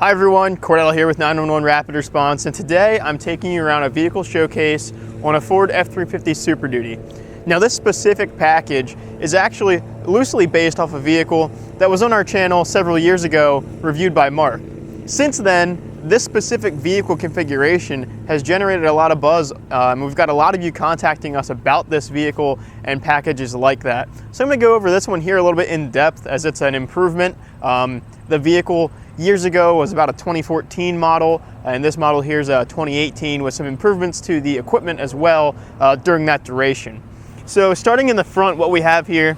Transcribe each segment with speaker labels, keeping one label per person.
Speaker 1: Hi everyone, Cordell here with 911 Rapid Response, and today I'm taking you around a vehicle showcase on a Ford F250 Super Duty. Now this specific package is actually loosely based off a vehicle that was on our channel several years ago, reviewed by Mark. Since then, this specific vehicle configuration has generated a lot of buzz. We've got a lot of you contacting us about this vehicle and packages like that. So I'm going to go over this one here a little bit in depth as it's an improvement. The vehicle years ago was about a 2014 model, and this model here is a 2018 with some improvements to the equipment as well during that duration. So starting in the front, what we have here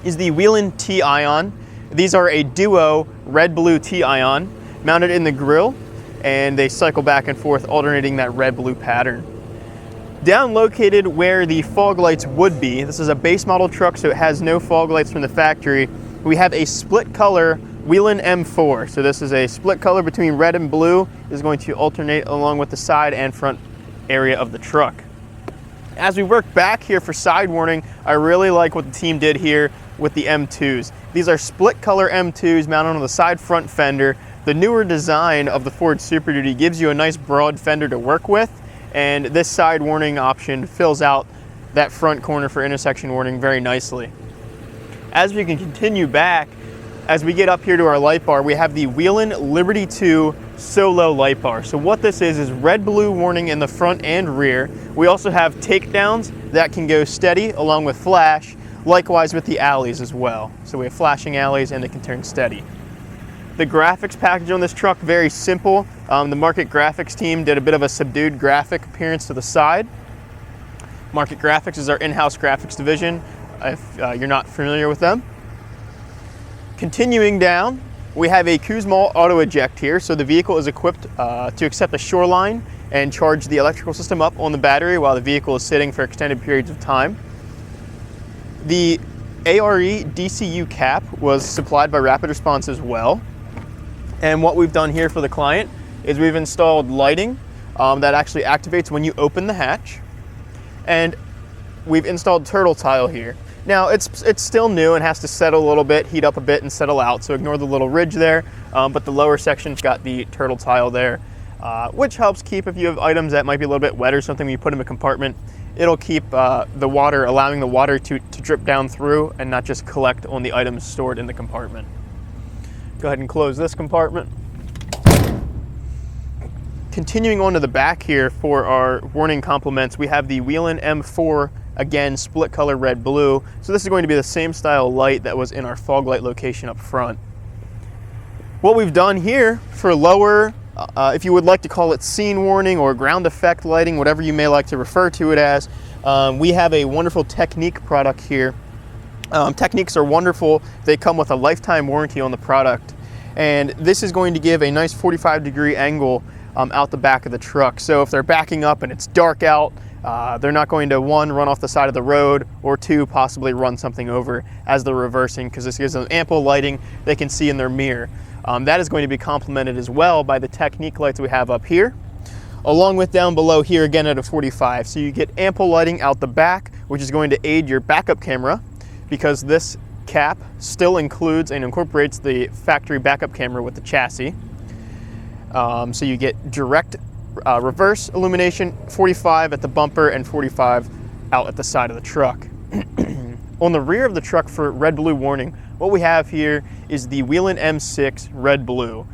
Speaker 1: is the Whelen T-Ion. These are a duo red-blue T-Ion mounted in the grille, and they cycle back and forth alternating that red-blue pattern. Down located where the fog lights would be, this is a base model truck, so it has no fog lights from the factory. We have a split color Whelen M4. So this is a split color between red and blue. Is going to alternate along with the side and front area of the truck. As we work back here for side warning, I really like what the team did here with the M2s. These are split color M2s mounted on the side front fender. The newer design of the Ford Super Duty gives you a nice broad fender to work with, and this side warning option fills out that front corner for intersection warning very nicely. As we can continue back, as we get up here to our light bar, we have the Whelen Liberty 2 Solo light bar. So what this is red-blue warning in the front and rear. We also have takedowns that can go steady along with flash, likewise with the alleys as well. So we have flashing alleys and it can turn steady. The graphics package on this truck, very simple. The Market Graphics team did a bit of a subdued graphic appearance to the side. Market Graphics is our in-house graphics division, if you're not familiar with them. Continuing down, we have a Kussmaul auto eject here. So the vehicle is equipped to accept a shoreline and charge the electrical system up on the battery while the vehicle is sitting for extended periods of time. The ARE DCU cap was supplied by Rapid Response as well. And what we've done here for the client is we've installed lighting that actually activates when you open the hatch. And we've installed turtle tile here. Now it's still new and has to settle a little bit, heat up a bit and settle out, so ignore the little ridge there, but the lower section's got the turtle tile there, which helps keep, if you have items that might be a little bit wet or something when you put them in a compartment, it'll keep the water, allowing the water to drip down through and not just collect on the items stored in the compartment. Go ahead and close this compartment. Continuing on to the back here for our warning complements, we have the Whelen M4, again split color red-blue. So this is going to be the same style light that was in our fog light location up front. What we've done here for lower, if you would like to call it scene warning or ground effect lighting, whatever you may like to refer to it as, we have a wonderful Technique product here. Techniques are wonderful. They come with a lifetime warranty on the product. And this is going to give a nice 45-degree angle out the back of the truck. So if they're backing up and it's dark out, they're not going to, one, run off the side of the road, or two, possibly run something over as they're reversing, because this gives them ample lighting they can see in their mirror. That is going to be complemented as well by the Technique lights we have up here, along with down below here again at a 45. So you get ample lighting out the back, which is going to aid your backup camera, because this cap still includes and incorporates the factory backup camera with the chassis. So you get direct reverse illumination, 45 at the bumper and 45 out at the side of the truck. On the rear of the truck for red-blue warning, what we have here is the Whelen M6 red-blue.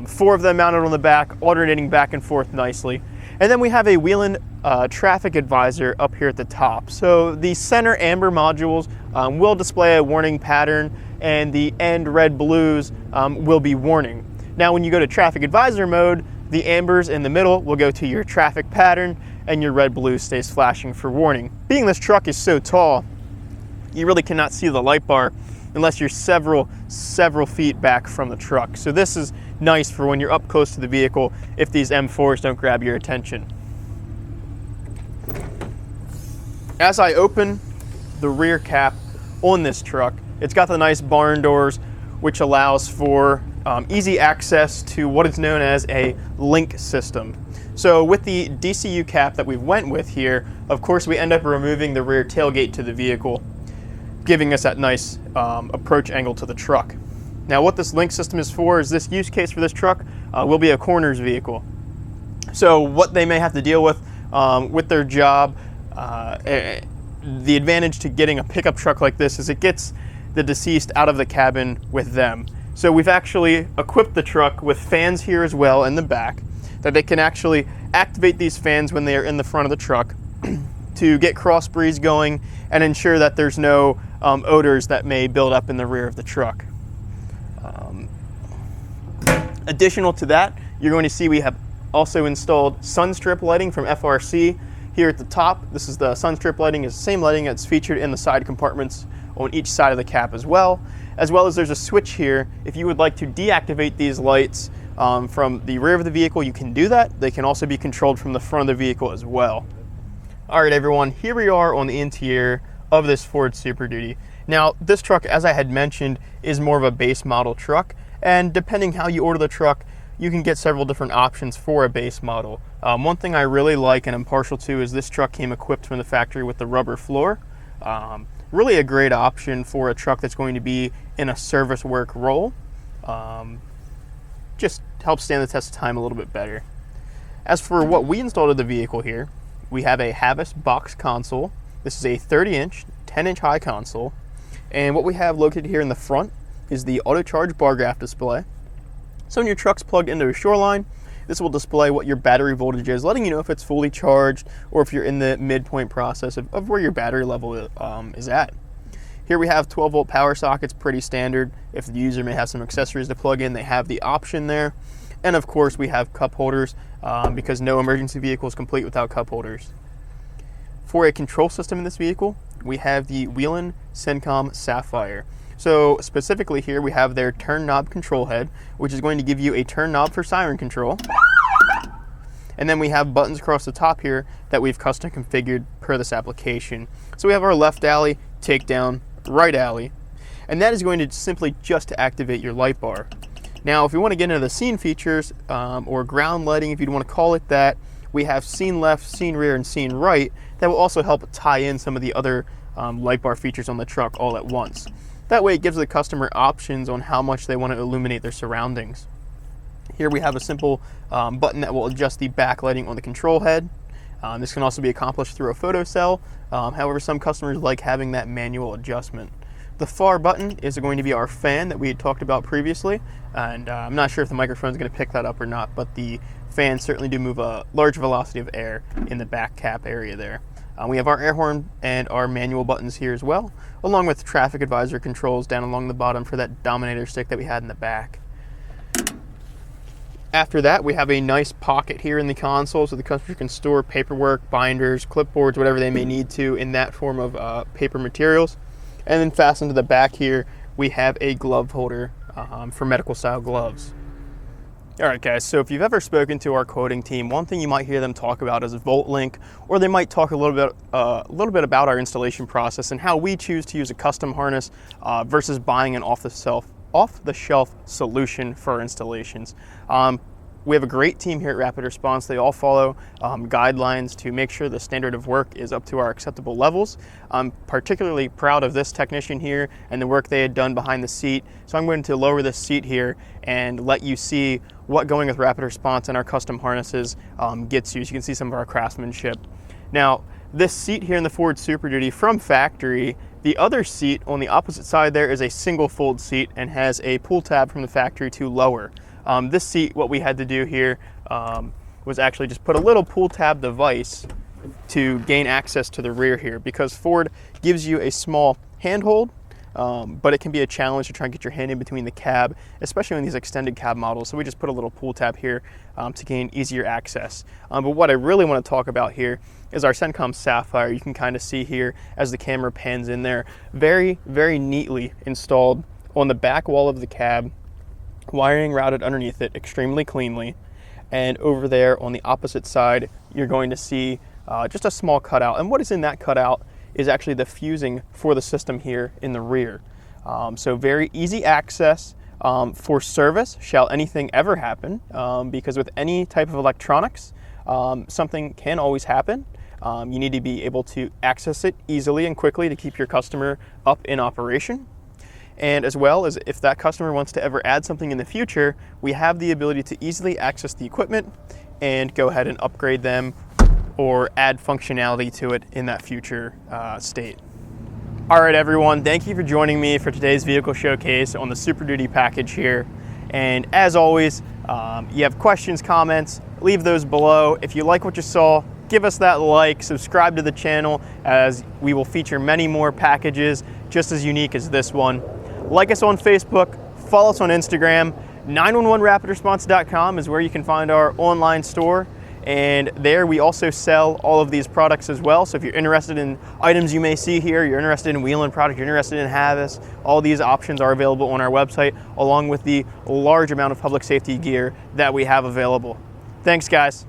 Speaker 1: 4 of them mounted on the back, alternating back and forth nicely. And then we have a Whelen traffic advisor up here at the top. So the center amber modules will display a warning pattern, and the end red blues will be warning. Now when you go to traffic advisor mode, the ambers in the middle will go to your traffic pattern, and your red blue stays flashing for warning. Being this truck is so tall, you really cannot see the light bar unless you're several feet back from the truck. So this is nice for when you're up close to the vehicle if these M4s don't grab your attention. As I open the rear cap on this truck, it's got the nice barn doors, which allows for easy access to what is known as a link system. So with the DCU cap that we went with here, of course we end up removing the rear tailgate to the vehicle, giving us that nice approach angle to the truck. Now what this link system is for is this use case for this truck will be a coroner's vehicle. So what they may have to deal with their job, the advantage to getting a pickup truck like this is it gets the deceased out of the cabin with them. So we've actually equipped the truck with fans here as well in the back, that they can actually activate these fans when they are in the front of the truck to get cross breeze going and ensure that there's no odors that may build up in the rear of the truck. Additional to that, you're going to see we have also installed sun strip lighting from FRC here at the top. This is the sun strip lighting, is the same lighting that's featured in the side compartments on each side of the cab as well as there's a switch here. If you would like to deactivate these lights from the rear of the vehicle, you can do that. They can also be controlled from the front of the vehicle as well. All right, everyone, here we are on the interior of this Ford Super Duty. Now, this truck, as I had mentioned, is more of a base model truck, and depending how you order the truck, you can get several different options for a base model. One thing I really like and I'm partial to is this truck came equipped from the factory with the rubber floor. Really a great option for a truck that's going to be in a service work role. Just helps stand the test of time a little bit better. As for what we installed in the vehicle here, we have a Havas box console. This is a 30-inch, 10-inch high console. And what we have located here in the front is the auto charge bar graph display. So when your truck's plugged into a shoreline, this will display what your battery voltage is, letting you know if it's fully charged or if you're in the midpoint process of where your battery level is at. Here we have 12-volt power sockets, pretty standard. If the user may have some accessories to plug in, they have the option there. And of course, we have cup holders because no emergency vehicle is complete without cup holders. For a control system in this vehicle, we have the Whelen Syncom Sapphire. So specifically here, we have their turn knob control head, which is going to give you a turn knob for siren control. And then we have buttons across the top here that we've custom configured per this application. So we have our left alley, takedown, right alley, and that is going to simply just to activate your light bar. Now, if we want to get into the scene features or ground lighting, if you'd want to call it that, we have scene left, scene rear, and scene right that will also help tie in some of the other light bar features on the truck all at once. That way it gives the customer options on how much they want to illuminate their surroundings. Here we have a simple button that will adjust the backlighting on the control head. This can also be accomplished through a photo cell. However, some customers like having that manual adjustment. The far button is going to be our fan that we had talked about previously, and I'm not sure if the microphone is going to pick that up or not, but the fans certainly do move a large velocity of air in the back cap area there. We have our air horn and our manual buttons here as well, along with traffic advisor controls down along the bottom for that dominator stick that we had in the back. After that, we have a nice pocket here in the console so the customer can store paperwork, binders, clipboards, whatever they may need to in that form of paper materials. And then fastened to the back here, we have a glove holder for medical style gloves. All right, guys, so if you've ever spoken to our quoting team, one thing you might hear them talk about is VoltLink, or they might talk a little bit about our installation process and how we choose to use a custom harness versus buying an off-the-shelf solution for our installations. We have a great team here at Rapid Response. They all follow guidelines to make sure the standard of work is up to our acceptable levels. I'm particularly proud of this technician here and the work they had done behind the seat. So I'm going to lower this seat here and let you see what going with Rapid Response and our custom harnesses gets you. So you can see some of our craftsmanship. Now, this seat here in the Ford Super Duty from factory, the other seat on the opposite side there is a single fold seat and has a pull tab from the factory to lower. This seat, what we had to do here was actually just put a little pull tab device to gain access to the rear here, because Ford gives you a small handhold, but it can be a challenge to try and get your hand in between the cab, especially in these extended cab models. So we just put a little pull tab here to gain easier access. But what I really want to talk about here is our Syncom Sapphire. You can kind of see here as the camera pans in there, very, very neatly installed on the back wall of the cab, wiring routed underneath it extremely cleanly. And over there on the opposite side, you're going to see just a small cutout. And what is in that cutout is actually the fusing for the system here in the rear. So very easy access for service, shall anything ever happen, because with any type of electronics, something can always happen. You need to be able to access it easily and quickly to keep your customer up in operation. And as well as if that customer wants to ever add something in the future, we have the ability to easily access the equipment and go ahead and upgrade them or add functionality to it in that future state. All right, everyone, thank you for joining me for today's vehicle showcase on the Super Duty package here. And as always, you have questions, comments, leave those below. If you like what you saw, give us that like, subscribe to the channel, as we will feature many more packages just as unique as this one. Like us on Facebook, follow us on Instagram. 911rapidresponse.com is where you can find our online store. And there we also sell all of these products as well. So if you're interested in items you may see here, you're interested in wheel-in product, you're interested in Havis, all these options are available on our website, along with the large amount of public safety gear that we have available. Thanks, guys.